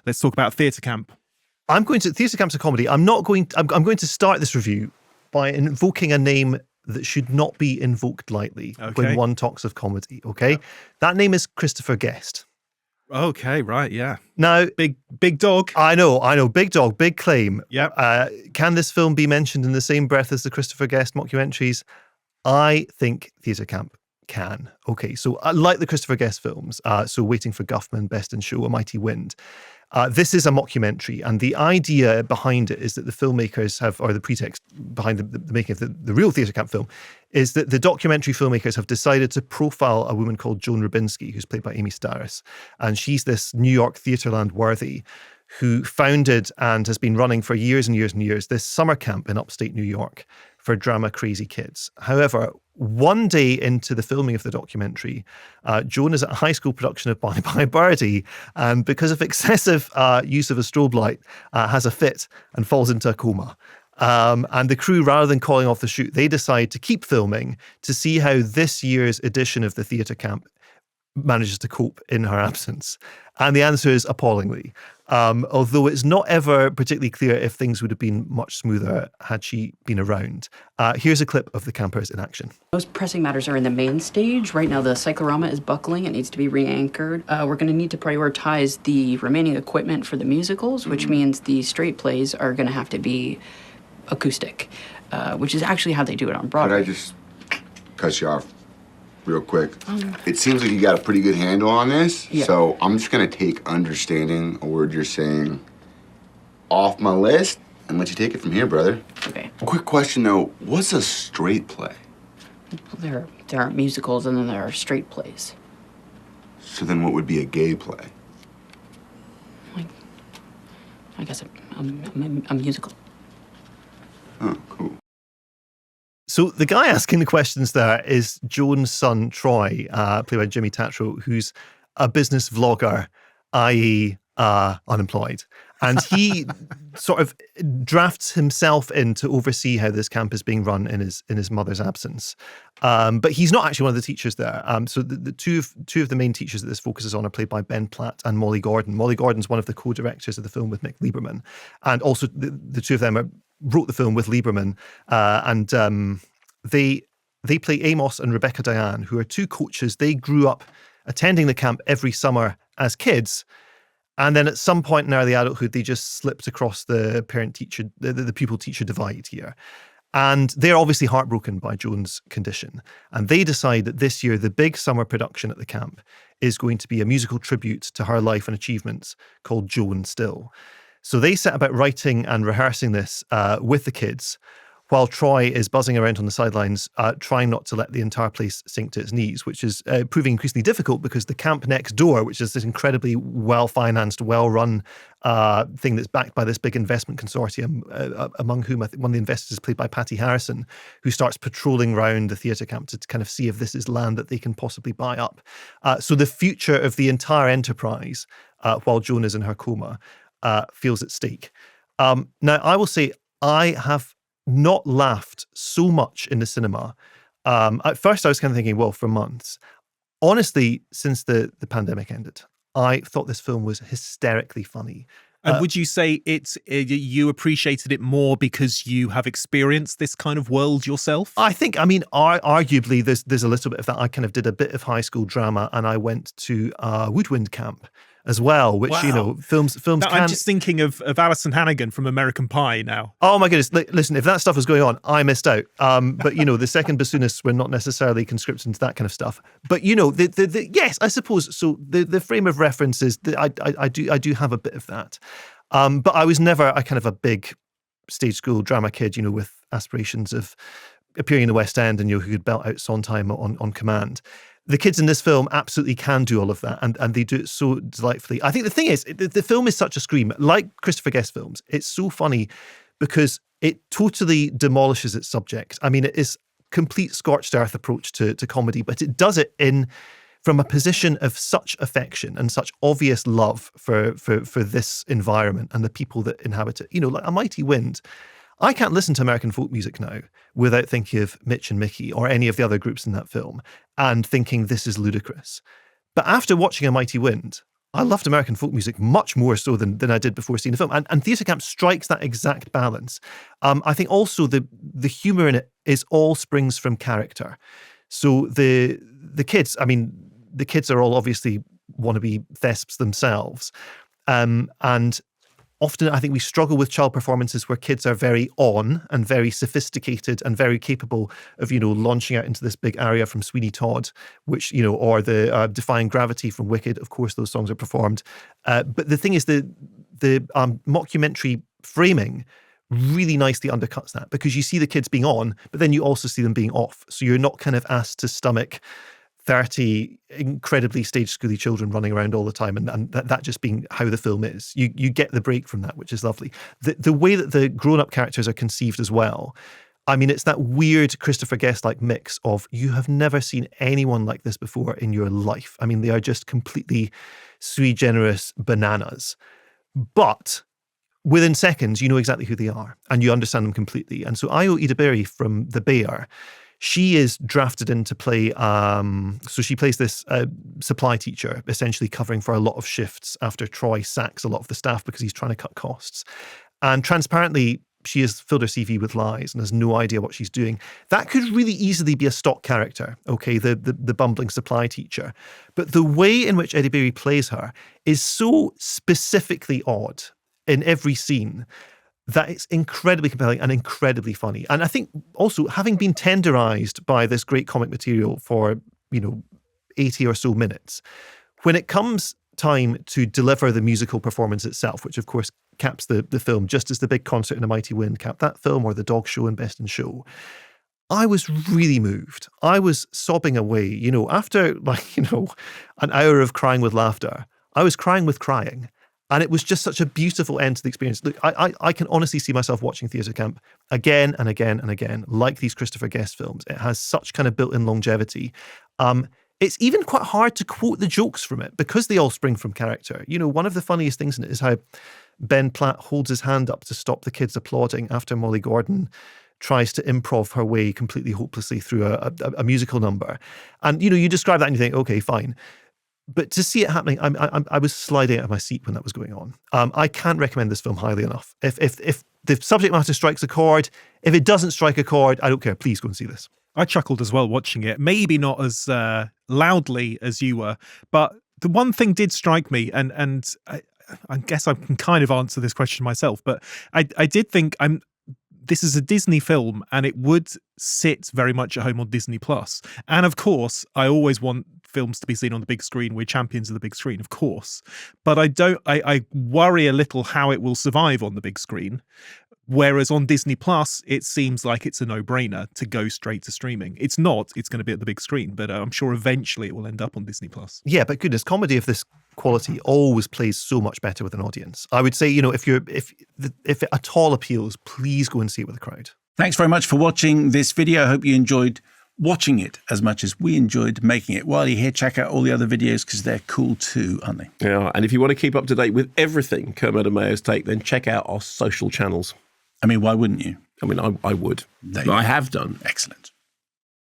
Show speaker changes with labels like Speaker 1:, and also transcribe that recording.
Speaker 1: Let's talk about theatre camp.
Speaker 2: Theatre camp's a comedy. I'm going to start this review by invoking a name that should not be invoked lightly when one talks of comedy, okay? Yep. That name is Christopher Guest.
Speaker 1: Okay, right, yeah.
Speaker 2: Now,
Speaker 1: big dog.
Speaker 2: I know, big dog, big claim.
Speaker 1: Yep.
Speaker 2: Can this film be mentioned in the same breath as the Christopher Guest mockumentaries? I think theatre camp can. Okay, so like the Christopher Guest films, so Waiting for Guffman, Best in Show, A Mighty Wind, this is a mockumentary, and the idea behind it is that the filmmakers have, or the pretext behind the making of the real theatre camp film, is that the documentary filmmakers have decided to profile a woman called Joan Rubinski, who's played by Amy Starris, and she's this New York Theatreland worthy who founded and has been running for years and years and years this summer camp in upstate New York for drama-crazy kids. However, one day into the filming of the documentary, Joan is at a high school production of Bye Bye Birdie, and because of excessive use of a strobe light, has a fit and falls into a coma. And the crew, rather than calling off the shoot, they decide to keep filming to see how this year's edition of the theatre camp manages to cope in her absence. And the answer is appallingly. Although it's not ever particularly clear if things would have been much smoother had she been around. Here's a clip of the campers in action.
Speaker 3: Most pressing matters are in the main stage. Right now, the cyclorama is buckling. It needs to be re-anchored. We're going to need to prioritize the remaining equipment for the musicals, which means the straight plays are going to have to be acoustic, which is actually how they do it on Broadway.
Speaker 4: Could I just cut you off real quick? It seems like you got a pretty good handle on this, so I'm just going to take understanding a word you're saying off my list and let you take it from here, brother.
Speaker 3: Okay.
Speaker 4: Quick question, though. What's a straight play?
Speaker 3: There are musicals and then there are straight plays.
Speaker 4: So then what would be a gay play?
Speaker 3: I guess a musical.
Speaker 4: Oh, cool.
Speaker 2: So the guy asking the questions there is Joan's son, Troy, played by Jimmy Tatro, who's a business vlogger, i.e. Unemployed. And he sort of drafts himself in to oversee how this camp is being run in his mother's absence. But he's not actually one of the teachers there. So the two of the main teachers that this focuses on are played by Ben Platt and Molly Gordon. Molly Gordon's one of the co-directors of the film with Nick Lieberman. And also the two of them wrote the film with Lieberman. And they play Amos and Rebecca Diane, who are two coaches. They grew up attending the camp every summer as kids. And then at some point in early adulthood, they just slipped across the parent-teacher, the pupil-teacher divide here. And they're obviously heartbroken by Joan's condition. And they decide that this year, the big summer production at the camp is going to be a musical tribute to her life and achievements called Joan Still. So they set about writing and rehearsing this with the kids, while Troy is buzzing around on the sidelines, trying not to let the entire place sink to its knees, which is proving increasingly difficult because the camp next door, which is this incredibly well-financed, well-run thing that's backed by this big investment consortium, among whom I think one of the investors is played by Patty Harrison, who starts patrolling around the theatre camp to kind of see if this is land that they can possibly buy up. So the future of the entire enterprise, while Joan is in her coma, feels at stake. Now, I will say I have not laughed so much in the cinema. At first, I was kind of thinking, well, for months. Honestly, since the pandemic ended, I thought this film was hysterically funny.
Speaker 1: And would you say you appreciated it more because you have experienced this kind of world yourself?
Speaker 2: I think, arguably, there's a little bit of that. I kind of did a bit of high school drama, and I went to Woodwind camp as well, which,
Speaker 1: wow.
Speaker 2: films
Speaker 1: now,
Speaker 2: can...
Speaker 1: I'm just thinking of Alison Hannigan from American Pie now.
Speaker 2: Oh my goodness. Listen, if that stuff was going on, I missed out. But, the second bassoonists were not necessarily conscripted into that kind of stuff. But, yes, I suppose, so the frame of reference is, I do have a bit of that. But I was never a kind of a big stage school drama kid, with aspirations of appearing in the West End and, who could belt out Sondheim on command. The kids in this film absolutely can do all of that, and they do it so delightfully. I think the thing is, the film is such a scream. Like Christopher Guest films, it's so funny because it totally demolishes its subject. I mean, it is complete scorched earth approach to comedy, but it does it from a position of such affection and such obvious love for this environment and the people that inhabit it. Like A Mighty Wind. I can't listen to American folk music now without thinking of Mitch and Mickey or any of the other groups in that film and thinking this is ludicrous. But after watching A Mighty Wind, I loved American folk music much more so than I did before seeing the film. And Theatre Camp strikes that exact balance. I think also the humour in it is all springs from character. So the kids, I mean, the kids are all obviously wannabe thesps themselves. And often I think we struggle with child performances where kids are very on and very sophisticated and very capable of, launching out into this big aria from Sweeney Todd, which, or the Defying Gravity from Wicked. Of course, those songs are performed. But the thing is, the mockumentary framing really nicely undercuts that, because you see the kids being on, but then you also see them being off. So you're not kind of asked to stomach 30 incredibly stage schooly children running around all the time, and that just being how the film is. You get the break from that, which is lovely. The way that the grown-up characters are conceived as well, I mean, it's that weird Christopher Guest-like mix of, you have never seen anyone like this before in your life. I mean, they are just completely sui generis bananas. But within seconds, you know exactly who they are, and you understand them completely. And so Ayo Idabiri from The Bear, she is drafted in to play, so she plays this supply teacher, essentially covering for a lot of shifts after Troy sacks a lot of the staff because he's trying to cut costs. And transparently, she has filled her CV with lies and has no idea what she's doing. That could really easily be a stock character, okay, the bumbling supply teacher. But the way in which Eddie Beery plays her is so specifically odd in every scene that it's incredibly compelling and incredibly funny. And I think also, having been tenderized by this great comic material for, 80 or so minutes, when it comes time to deliver the musical performance itself, which of course caps the film, just as the big concert in A Mighty Wind capped that film, or the dog show in Best in Show, I was really moved. I was sobbing away, after an hour of crying with laughter, I was crying with crying. And it was just such a beautiful end to the experience. Look, I can honestly see myself watching Theatre Camp again and again and again, like these Christopher Guest films. It has such kind of built-in longevity. It's even quite hard to quote the jokes from it because they all spring from character. One of the funniest things in it is how Ben Platt holds his hand up to stop the kids applauding after Molly Gordon tries to improv her way completely hopelessly through a musical number. And, you describe that and you think, okay, fine. But to see it happening, I was sliding out of my seat when that was going on. I can't recommend this film highly enough. If the subject matter strikes a chord, if it doesn't strike a chord, I don't care. Please go and see this.
Speaker 1: I chuckled as well watching it. Maybe not as loudly as you were, but the one thing did strike me, and I guess I can kind of answer this question myself, but I did think this is a Disney film and it would sit very much at home on Disney Plus. And of course, I always want films to be seen on the big screen. We're champions of the big screen, of course. But I worry a little how it will survive on the big screen. Whereas on Disney Plus, it seems like it's a no-brainer to go straight to streaming. It's not. It's going to be at the big screen, but I'm sure eventually it will end up on Disney Plus.
Speaker 2: Yeah, but goodness, comedy of this quality always plays so much better with an audience. I would say, if it at all appeals, please go and see it with a crowd.
Speaker 5: Thanks very much for watching this video. I hope you enjoyed watching it as much as we enjoyed making it. While you're here, check out all the other videos because they're cool too, aren't they?
Speaker 6: Yeah, and if you want to keep up to date with everything Kermode and Mayo's take, then check out our social channels.
Speaker 5: I mean, why wouldn't you?
Speaker 6: I mean, I would. I have done.
Speaker 5: Excellent.